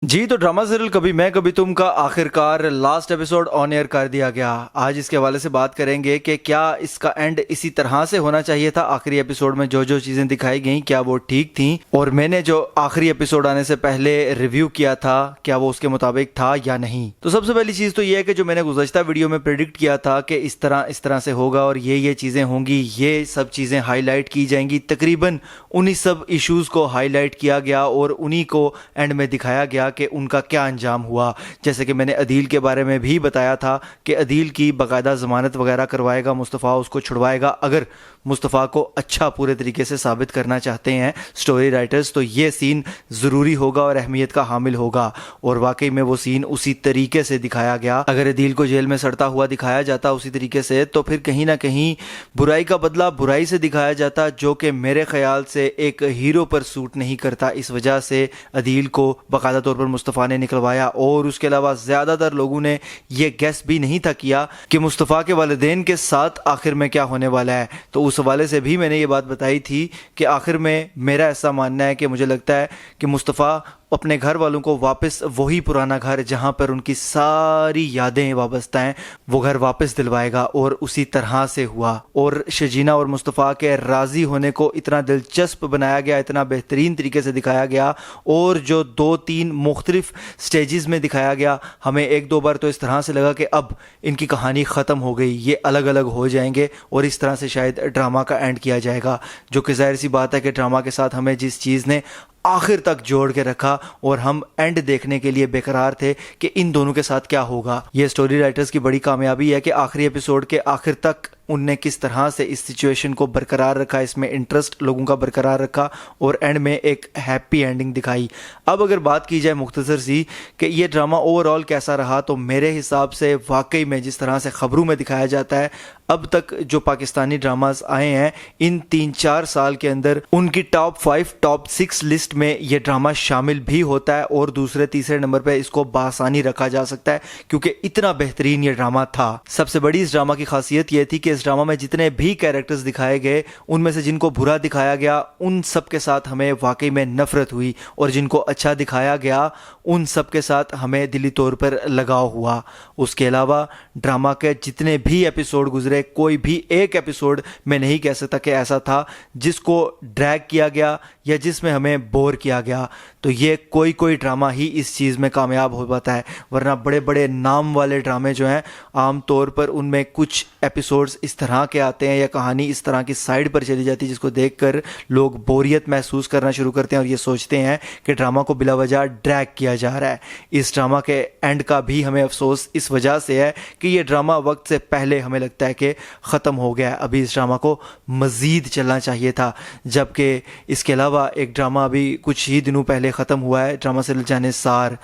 जी तो drama serial कभी मैं कभी तुम का आखिरकार लास्ट एपिसोड ऑन एयर कर दिया गया। आज इसके हवाले से बात करेंगे कि क्या इसका एंड इसी तरह से होना चाहिए था। आखिरी एपिसोड में जो जो चीजें दिखाई गई क्या वो ठीक थी, और मैंने जो आखिरी एपिसोड आने से पहले रिव्यू किया था क्या वो उसके मुताबिक था या नहीं। तो सबसे पहली चीज तो ये है कि जो मैंने गुज़श्ता वीडियो में प्रेडिक्ट किया था कि इस तरह से होगा और ये चीजें होंगी, ये सब चीजें हाईलाइट की जाएंगी। तकरीबन उन्हीं सब इश्यूज को हाईलाइट किया गया और उन्हीं को एंड में दिखाया गया कि उनका क्या अंजाम हुआ। जैसे कि मैंने अदील के बारे में भी बताया था कि अदील की बाकायदा ज़मानत वगैरह करवाएगा मुस्तफ़ा, उसको छुड़वाएगा। अगर मुस्तफ़ा को अच्छा पूरे तरीके से साबित करना चाहते हैं स्टोरी राइटर्स तो ये सीन ज़रूरी होगा और अहमियत का हामिल होगा। और वाकई में वो सीन उसी तरीके से दिखाया गया। अगर अदील को जेल में सड़ता हुआ दिखाया जाता उसी तरीके से तो फिर कहीं ना कहीं बुराई का बदला बुराई से दिखाया जाता, जो कि मेरे ख्याल से एक हीरो पर सूट नहीं करता। इस वजह से अदील को बाकायदा तौर पर मुस्तफ़ा ने निकलवाया। और उसके अलावा ज़्यादातर लोगों ने यह गेस भी नहीं था किया कि मुस्तफ़ा के वालिदैन के साथ आखिर में क्या होने वाला है। तो उस हवाले से भी मैंने ये बात बताई थी कि आखिर में मेरा ऐसा मानना है कि मुझे लगता है कि मुस्तफ़ा अपने घर वालों को वापस वही पुराना घर जहां पर उनकी सारी यादें वाबस्ता हैं वो घर वापस दिलवाएगा। और उसी तरह से हुआ। और शजीना और मुस्तफ़ा के राज़ी होने को इतना दिलचस्प बनाया गया, इतना बेहतरीन तरीके से दिखाया गया। और जो 2-3 मुख्तलिफ स्टेजेस में दिखाया गया, हमें 1-2 बार तो इस तरह से लगा कि अब इनकी कहानी ख़त्म हो गई, ये अलग अलग हो जाएंगे और इस तरह से शायद ड्रामा का एंड किया जाएगा। जो कि ज़ाहिर सी बात है कि ड्रामा के साथ हमें जिस चीज़ ने आखिर तक जोड़ के रखा और हम एंड देखने के लिए बेकरार थे कि इन दोनों के साथ क्या होगा। ये स्टोरी राइटर्स की बड़ी कामयाबी है कि आखिरी एपिसोड के आखिर तक उनने किस तरह से इस सिचुएशन को बरकरार रखा, इसमें इंटरेस्ट लोगों का बरकरार रखा और एंड में एक हैप्पी एंडिंग दिखाई। अब अगर बात की जाए मुख्तसर सी कि ये ड्रामा ओवरऑल कैसा रहा, तो मेरे हिसाब से वाकई में जिस तरह से ख़बरों में दिखाया जाता है अब तक जो पाकिस्तानी ड्रामास आए हैं इन 3-4 साल के अंदर उनकी टॉप 5 टॉप 6 लिस्ट में ये ड्रामा शामिल भी होता है। और दूसरे तीसरे नंबर पे इसको बासानी रखा जा सकता है क्योंकि इतना बेहतरीन ये ड्रामा था। सबसे बड़ी इस ड्रामा की खासियत ये थी कि इस ड्रामा में जितने भी कैरेक्टर्स दिखाए गए उनमें से जिनको बुरा दिखाया गया उन सब के साथ हमें वाकई में नफरत हुई, और जिनको अच्छा दिखाया गया उन सब के साथ हमें दिली तौर पर लगाव हुआ। उसके अलावा ड्रामा के जितने भी एपिसोड गुजरे कोई भी एक एपिसोड मैं नहीं कह सकता कि ऐसा था जिसको ड्रैग किया गया या जिसमें हमें बोर किया गया। तो ये कोई ड्रामा ही इस चीज़ में कामयाब हो पाता है, वरना बड़े बड़े नाम वाले ड्रामे जो हैं आम तौर पर उनमें कुछ एपिसोड्स इस तरह के आते हैं या कहानी इस तरह की साइड पर चली जाती है जिसको देखकर लोग बोरियत महसूस करना शुरू करते हैं और ये सोचते हैं कि ड्रामा को बिलावजह ड्रैग किया जा रहा है। इस ड्रामा के एंड का भी हमें अफसोस इस वजह से है कि ये ड्रामा वक्त से पहले हमें लगता है कि ख़त्म हो गया है। अभी इस ड्रामा को मज़ीद चलना चाहिए था। जबकि इसके अलावा एक ड्रामा अभी कुछ ही दिनों पहले ख़त्म हुआ है, ड्रामा सीरियल जानिसार,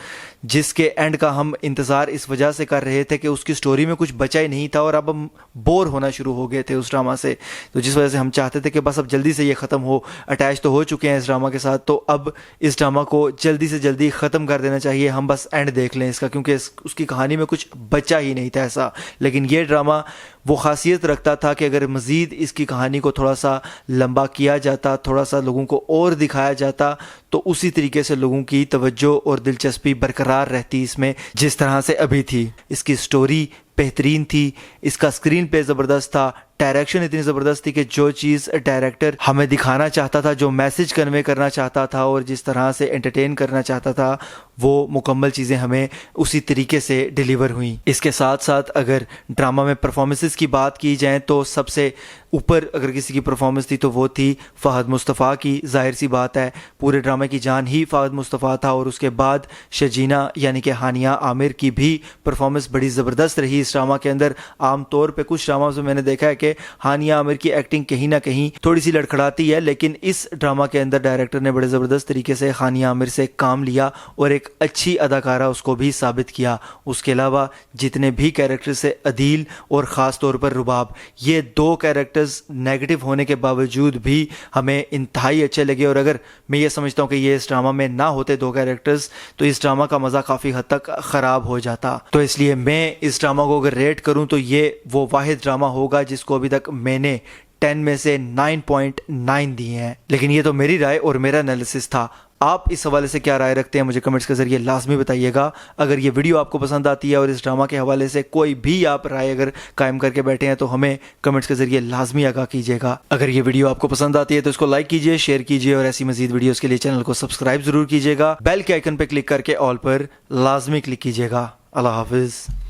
जिसके एंड का हम इंतज़ार इस वजह से कर रहे थे कि उसकी स्टोरी में कुछ बचा ही नहीं था और अब हम बोर होना शुरू हो गए थे उस ड्रामा से। तो जिस वजह से हम चाहते थे कि बस अब जल्दी से ये ख़त्म हो, अटैच तो हो चुके हैं इस ड्रामा के साथ, तो अब इस ड्रामा को जल्दी से जल्दी ख़त्म कर देना चाहिए, हम बस एंड देख लें इसका, क्योंकि उसकी कहानी में कुछ बचा ही नहीं था ऐसा। लेकिन ये ड्रामा वो खासियत रखता था कि अगर मज़ीद इसकी कहानी को थोड़ा सा लंबा किया जाता, थोड़ा सा लोगों को और दिखाया जाता, तो उसी तरीके से लोगों की तवज्जो और दिलचस्पी बरकरार रहती इसमें जिस तरह से अभी थी। इसकी स्टोरी बेहतरीन थी, इसका स्क्रीन पे ज़बरदस्त था, डायरेक्शन इतनी ज़बरदस्त थी कि जो चीज़ डायरेक्टर हमें दिखाना चाहता था, जो मैसेज कन्वे करना चाहता था और जिस तरह से एंटरटेन करना चाहता था वो मुकम्मल चीज़ें हमें उसी तरीके से डिलीवर हुई। इसके साथ साथ अगर ड्रामा में परफॉर्मेंसेस की बात की जाए तो सबसे ऊपर अगर किसी की परफॉर्मेंस थी तो वो थी फ़हद मुस्तफ़ा की। ज़ाहिर सी बात है पूरे ड्रामे की जान ही फ़हद मुस्तफ़ा था। और उसके बाद शजीना यानी कि हानिया आमिर की भी परफॉर्मेंस बड़ी ज़बरदस्त रही इस ड्रामा के अंदर। आम तौर पे कुछ ड्रामा में मैंने देखा है कि हानिया आमिर की एक्टिंग कहीं ना कहीं थोड़ी सी लड़खड़ाती है, लेकिन इस ड्रामा के अंदर डायरेक्टर ने बड़े ज़बरदस्त तरीके से हानिया आमिर से काम लिया और एक अच्छी अदाकारा उसको भी साबित किया। उसके अलावा जितने भी कैरेक्टर्स से अदील और ख़ास तौर पर रुबाब, ये 2 कैरेक्टर्स नेगेटिव होने के बावजूद भी हमें इंतहाई अच्छे लगे। और अगर मैं ये समझता हूँ कि ये इस ड्रामा में ना होते 2 कैरेक्टर्स तो इस ड्रामा का मज़ा काफ़ी हद तक ख़राब हो जाता। तो इसलिए मैं इस ड्रामा को अगर रेट करूँ तो ये वो वाहिद ड्रामा होगा जिसको अभी तक मैंने 10 में से 9.9 दिए हैं। लेकिन ये तो मेरी राय और मेरा एनालिसिस था। آپ اس حوالے سے کیا رائے رکھتے ہیں مجھے کمنٹس کے ذریعے لازمی بتائیے گا. اگر یہ ویڈیو آپ کو پسند آتی ہے اور اس ڈرامہ کے حوالے سے کوئی بھی آپ رائے اگر قائم کر کے بیٹھے ہیں تو ہمیں کمنٹس کے ذریعے لازمی آگاہ کیجیے گا. اگر یہ ویڈیو آپ کو پسند آتی ہے تو اس کو لائک کیجیے, شیئر کیجیے اور ایسی مزید ویڈیوز کے لیے چینل کو سبسکرائب ضرور کیجیے گا. بیل کے آئیکن پہ کلک کر کے آل پر لازمی کلک کیجیے گا. اللہ حافظ.